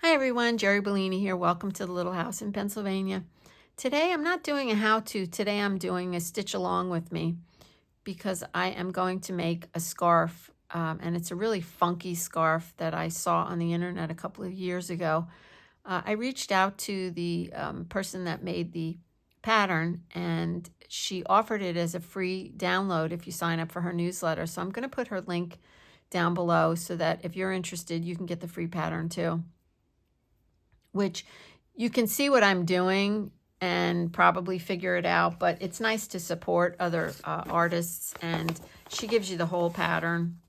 Hi everyone, Jeri Bellini here. Welcome to the little house in Pennsylvania. Today I'm not doing a how-to. Today I'm doing a stitch along with me because I am going to make a scarf, and it's a really funky scarf that I saw on the internet a couple of years ago. I reached out to the person that made the pattern, and she offered it as a free download if you sign up for her newsletter. So I'm going to put her link down below so that if you're interested, you can get the free pattern too, which you can see what I'm doing and probably figure it out, but it's nice to support other artists, and she gives you the whole pattern,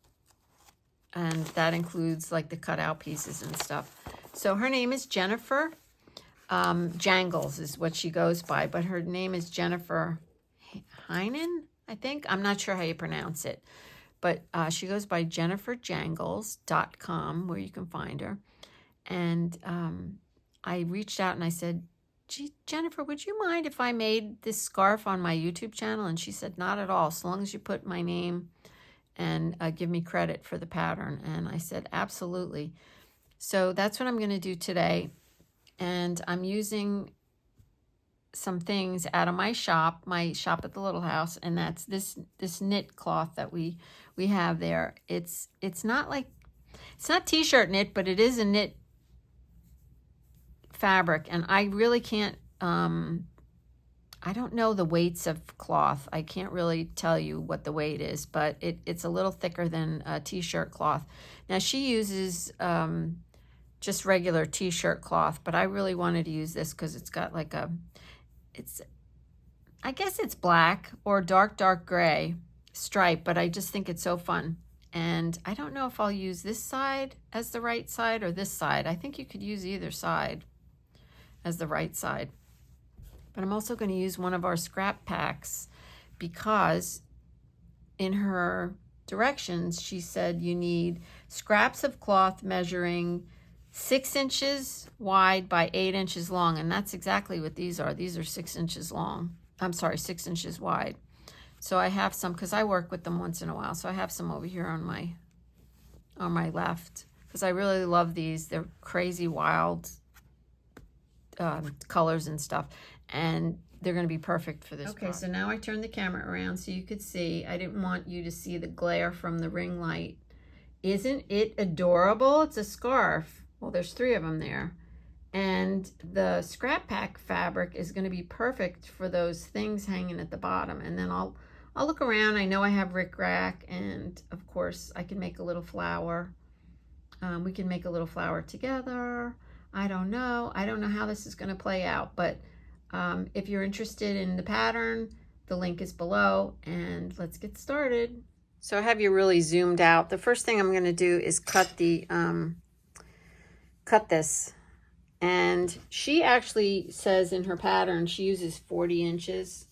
and that includes like the cutout pieces and stuff. So her name is Jennifer Jangles is what she goes by, but her name is Jennifer Heymen, I think. I'm not sure how you pronounce it, but she goes by jenniferjangles.com, where you can find her. And I reached out and I said, "Gee, Jennifer, would you mind if I made this scarf on my YouTube channel?" And she said, "Not at all, so long as you put my name and give me credit for the pattern." And I said, "Absolutely." So that's what I'm going to do today. And I'm using some things out of my shop at the little house, and that's this knit cloth that we have there. It's not t-shirt knit, but it is a knit fabric, and I really can't I don't know the weights of cloth. I can't really tell you what the weight is, but it's a little thicker than a t-shirt cloth. Now she uses just regular t-shirt cloth, but I really wanted to use this because it's got like I guess it's black or dark gray stripe, but I just think it's so fun. And I don't know if I'll use this side as the right side or this side. I think you could use either side as the right side. But I'm also going to use one of our scrap packs because in her directions she said you need scraps of cloth measuring 6 inches wide by 8 inches long, and that's exactly what these are. These are 6 inches long. I'm sorry, 6 inches wide. So I have some because I work with them once in a while. So I have some over here on my left because I really love these. They're crazy wild colors and stuff, and they're going to be perfect for this project. So now I turned the camera around so you could see. I didn't want you to see the glare from the ring light. Isn't it adorable? It's a scarf. Well, there's 3 of them there, and the scrap pack fabric is going to be perfect for those things hanging at the bottom. And then I'll look around. I know I have rickrack, and of course I can make a little flower. We can make a little flower together. I don't know how this is going to play out, but if you're interested in the pattern, the link is below, and let's get started. So I have you really zoomed out. The first thing I'm going to do is cut this, and she actually says in her pattern she uses 40 inches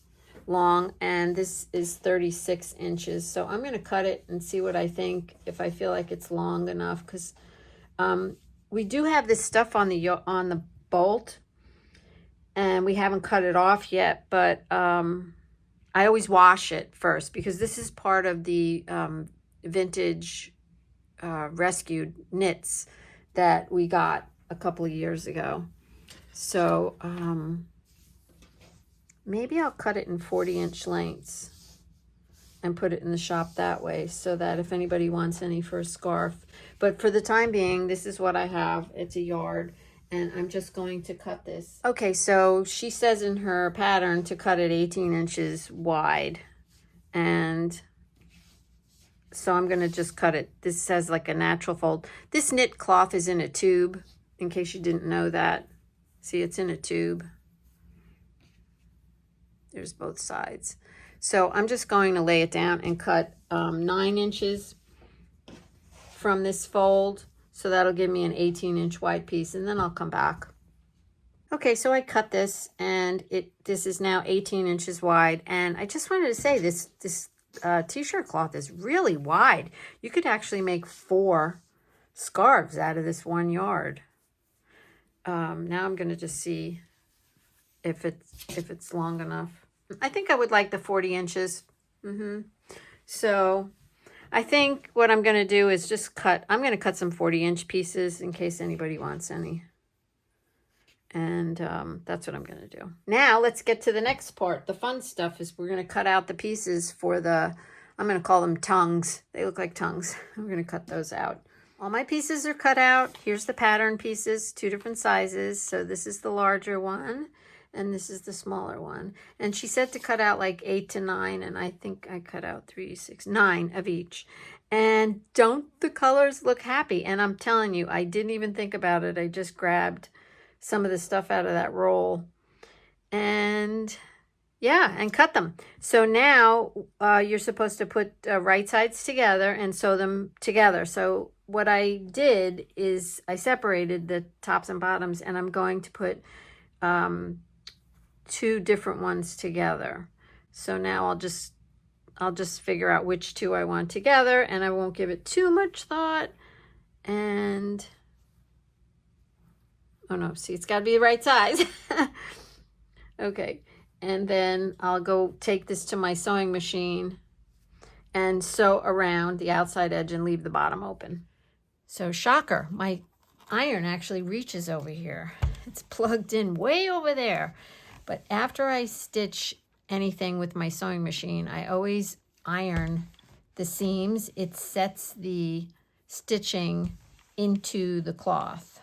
long, and this is 36 inches. So I'm going to cut it and see what I think, if I feel like it's long enough, because we do have this stuff on the bolt, and we haven't cut it off yet, but I always wash it first because this is part of the vintage rescued knits that we got a couple of years ago. So maybe I'll cut it in 40-inch lengths and put it in the shop that way, so that if anybody wants any for a scarf. But for the time being, this is what I have. It's a yard, and I'm just going to cut this. Okay, so she says in her pattern to cut it 18 inches wide, and so I'm going to just cut it. This says like a natural fold. This knit cloth is in a tube, in case you didn't know that. See, it's in a tube. There's both sides. So I'm just going to lay it down and cut 9 inches from this fold. So that'll give me an 18-inch wide piece, and then I'll come back. Okay, so I cut this, and this is now 18 inches wide. And I just wanted to say this t-shirt cloth is really wide. You could actually make 4 scarves out of this 1 yard. Now I'm going to just see if it's long enough. I think I would like the 40 inches. So I think what I'm going to do is just I'm going to cut some 40-inch pieces in case anybody wants any. And that's what I'm going to do. Now let's get to the next part. The fun stuff is we're going to cut out the pieces for I'm going to call them tongues. They look like tongues. We're going to cut those out. All my pieces are cut out. Here's the pattern pieces, 2 different sizes. So this is the larger one and this is the smaller one. And she said to cut out like 8 to 9, and I think I cut out 3, 6, 9 of each. And don't the colors look happy? And I'm telling you, I didn't even think about it. I just grabbed some of the stuff out of that roll and yeah, and cut them. So now you're supposed to put right sides together and sew them together. So what I did is I separated the tops and bottoms, and I'm going to put 2 different ones together. So now I'll just figure out which 2 I want together, and I won't give it too much thought. And oh no, see, it's got to be the right size. Okay, and then I'll go take this to my sewing machine and sew around the outside edge and leave the bottom open. So shocker, my iron actually reaches over here. It's plugged in way over there. But after I stitch anything with my sewing machine, I always iron the seams. It sets the stitching into the cloth.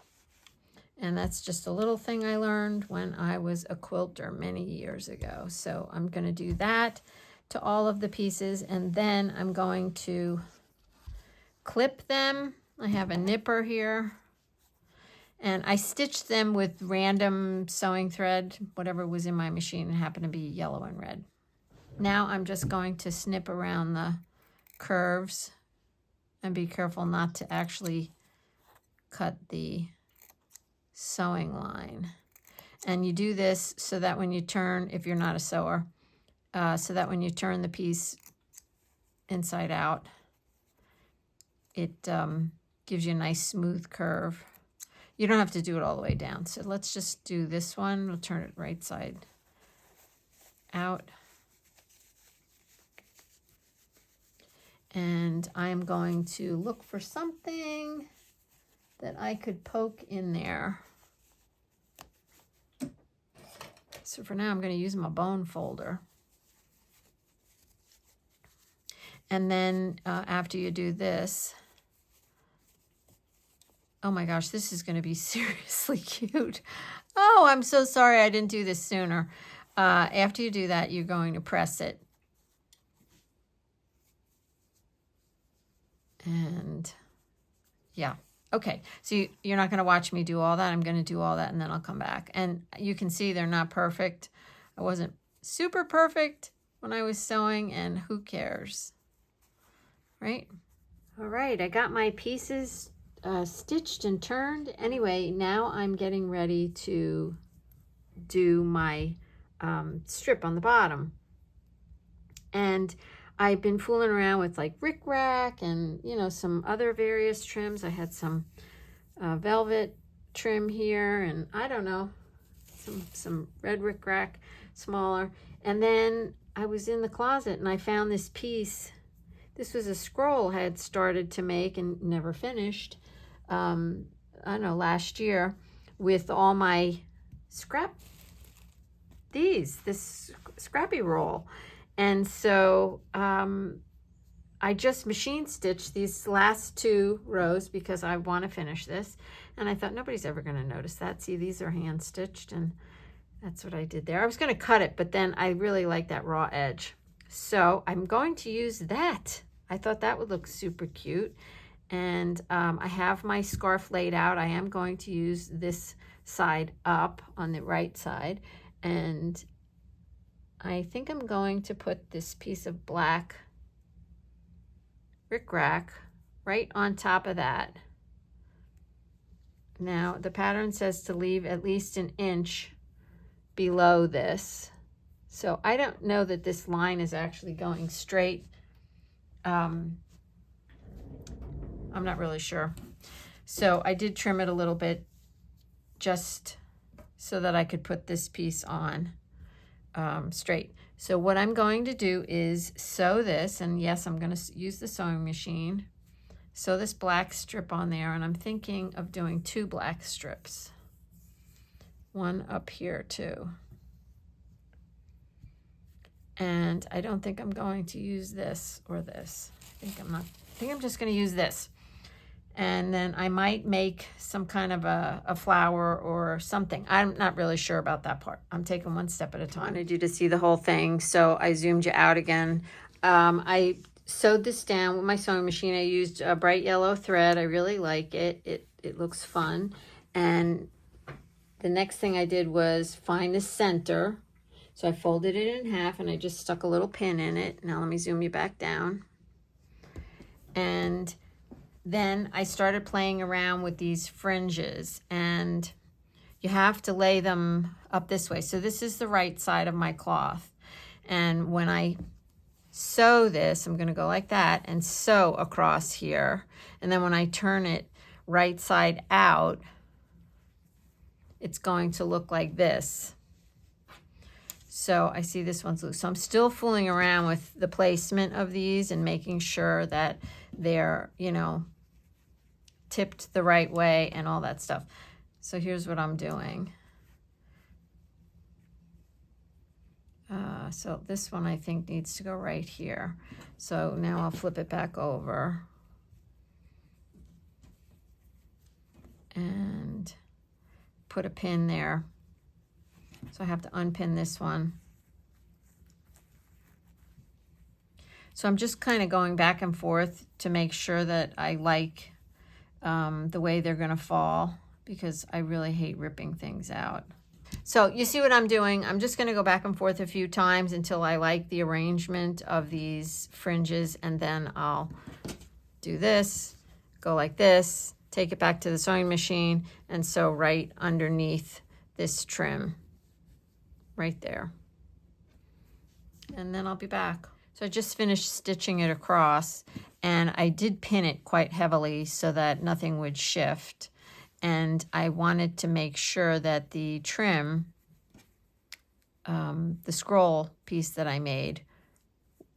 And that's just a little thing I learned when I was a quilter many years ago. So I'm going to do that to all of the pieces, and then I'm going to clip them. I have a nipper here, and I stitched them with random sewing thread, whatever was in my machine. It happened to be yellow and red. Now I'm just going to snip around the curves and be careful not to actually cut the sewing line. And you do this so that when you turn, if you're not a sewer, so that when you turn the piece inside out, it gives you a nice smooth curve. You don't have to do it all the way down. So let's just do this one. We'll turn it right side out. And I'm going to look for something that I could poke in there. So for now, I'm going to use my bone folder. And then after you do this, oh my gosh, this is going to be seriously cute. Oh, I'm so sorry I didn't do this sooner. After you do that, you're going to press it. And yeah. Okay, so you're not going to watch me do all that. I'm going to do all that, and then I'll come back. And you can see they're not perfect. I wasn't super perfect when I was sewing, and who cares, right? All right, I got my pieces stitched and turned. Anyway, now I'm getting ready to do my strip on the bottom. And I've been fooling around with like rickrack and, you know, some other various trims. I had some velvet trim here, and I don't know, some red rickrack, smaller. And then I was in the closet and I found this piece. This was a scroll I had started to make and never finished, I don't know, last year, with all my this scrappy roll. And so I just machine stitched these last 2 rows because I want to finish this. And I thought nobody's ever going to notice that. See, these are hand stitched, and that's what I did there. I was going to cut it, but then I really like that raw edge. So I'm going to use that. I thought that would look super cute. And I have my scarf laid out. I am going to use this side up on the right side. And I think I'm going to put this piece of black rickrack right on top of that. Now, the pattern says to leave at least an inch below this. So I don't know that this line is actually going straight. I'm not really sure. So I did trim it a little bit just so that I could put this piece on straight. So what I'm going to do is sew this, and yes, I'm going to use the sewing machine. Sew this black strip on there, and I'm thinking of doing 2 black strips. One up here too. And I don't think I'm going to use this or this. I think I'm just going to use this. And then I might make some kind of a flower or something. I'm not really sure about that part. I'm taking one step at a time. I wanted you to see the whole thing, so I zoomed you out again. I sewed this down with my sewing machine. I used a bright yellow thread. I really like it. It looks fun. And the next thing I did was find the center. So I folded it in half and I just stuck a little pin in it. Now let me zoom you back down. And then I started playing around with these fringes, and you have to lay them up this way. So this is the right side of my cloth. And when I sew this, I'm going to go like that and sew across here. And then when I turn it right side out, it's going to look like this. So I see this one's loose. So I'm still fooling around with the placement of these and making sure that they're, you know, tipped the right way and all that stuff. So here's what I'm doing. So this one I think needs to go right here. So now I'll flip it back over. And put a pin there. So I have to unpin this one. So I'm just kind of going back and forth to make sure that I like the way they're going to fall, because I really hate ripping things out. So you see what I'm doing? I'm just going to go back and forth a few times until I like the arrangement of these fringes, and then I'll do this, go like this, take it back to the sewing machine, and sew right underneath this trim, right there. And then I'll be back. So I just finished stitching it across, and I did pin it quite heavily so that nothing would shift. And I wanted to make sure that the trim, the scroll piece that I made,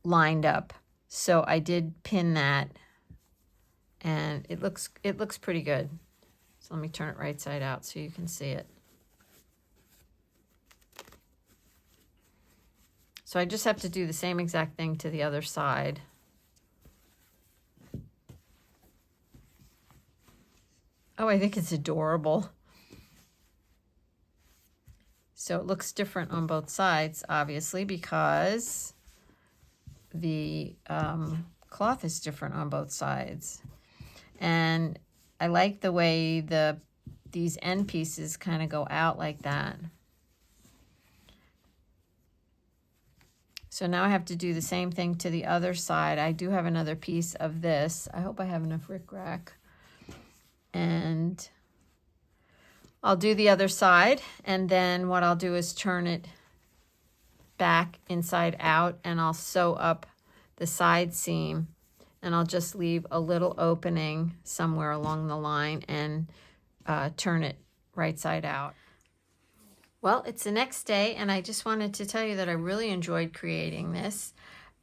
lined up. So I did pin that, and it looks pretty good. So let me turn it right side out so you can see it. So I just have to do the same exact thing to the other side. Oh, I think it's adorable. So it looks different on both sides, obviously, because the cloth is different on both sides. And I like the way these end pieces kind of go out like that. So now I have to do the same thing to the other side. I do have another piece of this. I hope I have enough rickrack. And I'll do the other side, and then what I'll do is turn it back inside out, and I'll sew up the side seam, and I'll just leave a little opening somewhere along the line and turn it right side out. Well, it's the next day, and I just wanted to tell you that I really enjoyed creating this.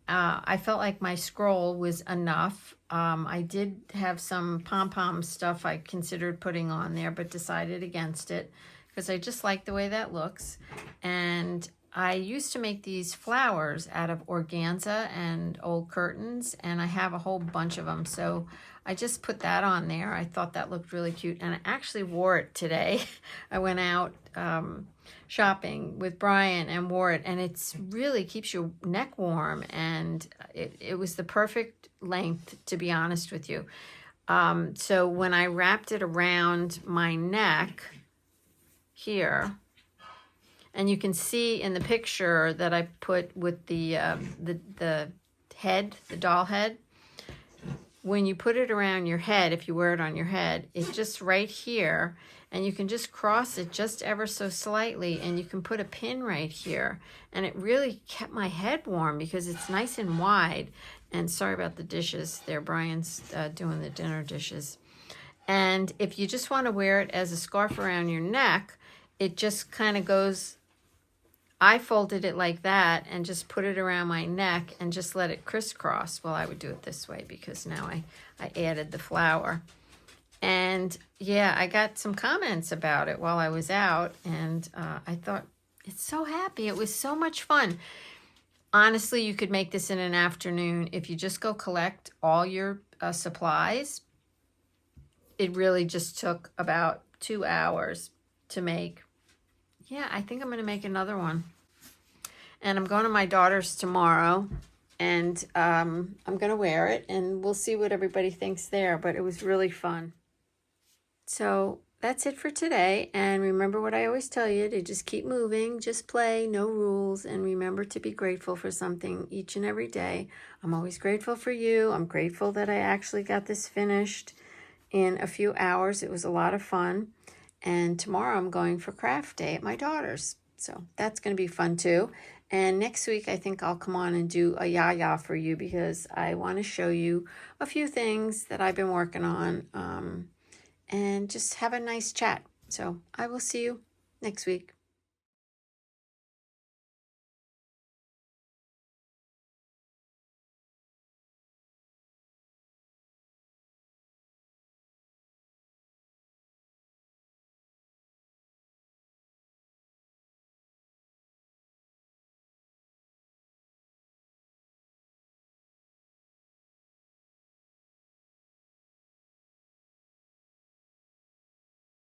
I felt like my scroll was enough. I did have some pom-pom stuff I considered putting on there, but decided against it because I just like the way that looks. And I used to make these flowers out of organza and old curtains, and I have a whole bunch of them. So I just put that on there. I thought that looked really cute, and I actually wore it today. I went out shopping with Brian and wore it, and it's really keeps your neck warm, and it was the perfect length, to be honest with you. So when I wrapped it around my neck here, and you can see in the picture that I put with the head, the doll head, when you put it around your head, if you wear it on your head, it's just right here, and you can just cross it just ever so slightly, and you can put a pin right here. And it really kept my head warm because it's nice and wide. And sorry about the dishes there. Brian's doing the dinner dishes. And if you just want to wear it as a scarf around your neck, it just kind of goes I folded it like that and just put it around my neck and just let it crisscross. Well, I would do it this way because now I added the flower. And yeah, I got some comments about it while I was out, and I thought, it's so happy. It was so much fun. Honestly, you could make this in an afternoon. If you just go collect all your supplies, it really just took about 2 hours to make. Yeah, I think I'm going to make another one. And I'm going to my daughter's tomorrow, and I'm going to wear it, and we'll see what everybody thinks there. But it was really fun. So that's it for today. And remember what I always tell you, to just keep moving, just play, no rules. And remember to be grateful for something each and every day. I'm always grateful for you. I'm grateful that I actually got this finished in a few hours. It was a lot of fun. And tomorrow I'm going for craft day at my daughter's. So that's going to be fun too. And next week, I think I'll come on and do a yaya for you, because I want to show you a few things that I've been working on, and just have a nice chat. So I will see you next week.